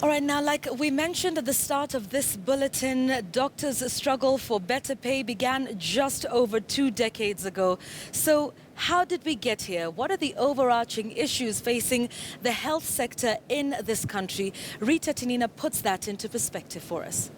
All right, now, like we mentioned at the start of this bulletin, doctors' struggle for better pay began just over 2 decades ago. So how did we get here? What are the overarching issues facing the health sector in this country? Rita Tinina puts that into perspective for us.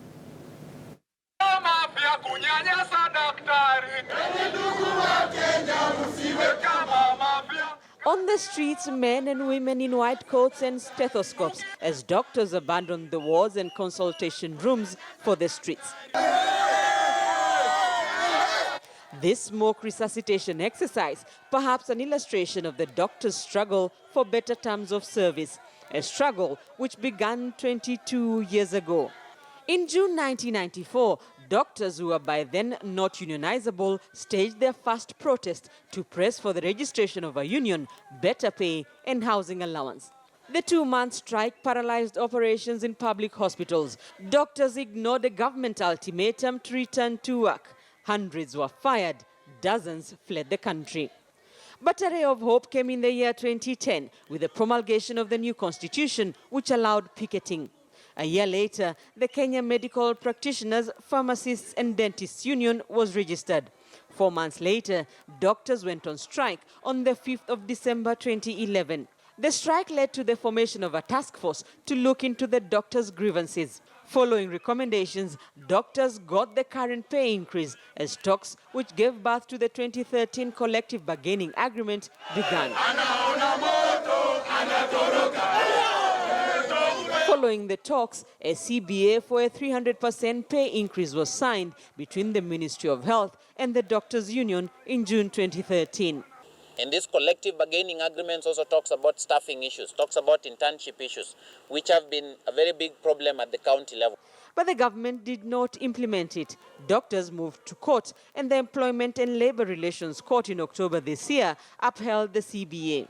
On the streets, men and women in white coats and stethoscopes as doctors abandon the wards and consultation rooms for the streets. This mock resuscitation exercise, perhaps an illustration of the doctor's struggle for better terms of service, a struggle which began 22 years ago. In June 1994, doctors who were by then not unionizable staged their first protest to press for the registration of a union, better pay and housing allowance. The 2-month strike paralyzed operations in public hospitals. Doctors ignored a government ultimatum to return to work. Hundreds were fired, dozens fled the country. But a ray of hope came in the year 2010 with the promulgation of the new constitution, which allowed picketing. A year later, the Kenya Medical Practitioners, Pharmacists and Dentists Union was registered. 4 months later, doctors went on strike on the 5th of December 2011. The strike led to the formation of a task force to look into the doctors' grievances. Following recommendations, doctors got the current pay increase as talks, which gave birth to the 2013 collective bargaining agreement, began. Following the talks, a CBA for a 300% pay increase was signed between the Ministry of Health and the Doctors' Union in June 2013. And this collective bargaining agreement also talks about staffing issues, talks about internship issues, which have been a very big problem at the county level. But the government did not implement it. Doctors moved to court, and the Employment and Labor Relations Court in October this year upheld the CBA.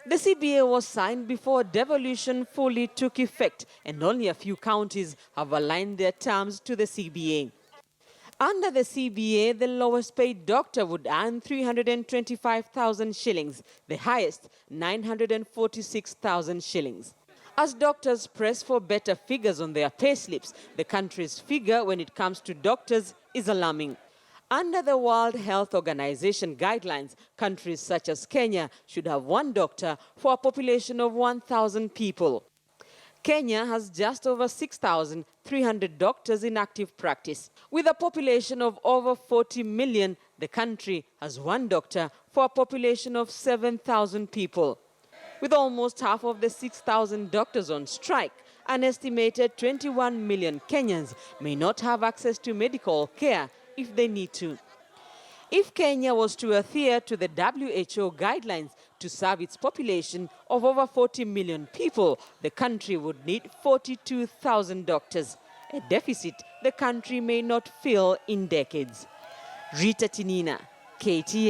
The CBA was signed before devolution fully took effect, and only a few counties have aligned their terms to the CBA. Under the CBA, the lowest paid doctor would earn 325,000 shillings, the highest 946,000 shillings. As doctors press for better figures on their pay slips, the country's figure when it comes to doctors is alarming. Under the World Health Organization guidelines, countries such as Kenya should have 1 doctor for a population of 1,000 people. Kenya has just over 6,300 doctors in active practice. With a population of over 40 million, the country has 1 doctor for a population of 7,000 people. With almost half of the 6,000 doctors on strike, an estimated 21 million Kenyans may not have access to medical care if they need to. If Kenya was to adhere to the WHO guidelines to serve its population of over 40 million people, the country would need 42,000 doctors, a deficit the country may not fill in decades. Rita Tinina, KTN.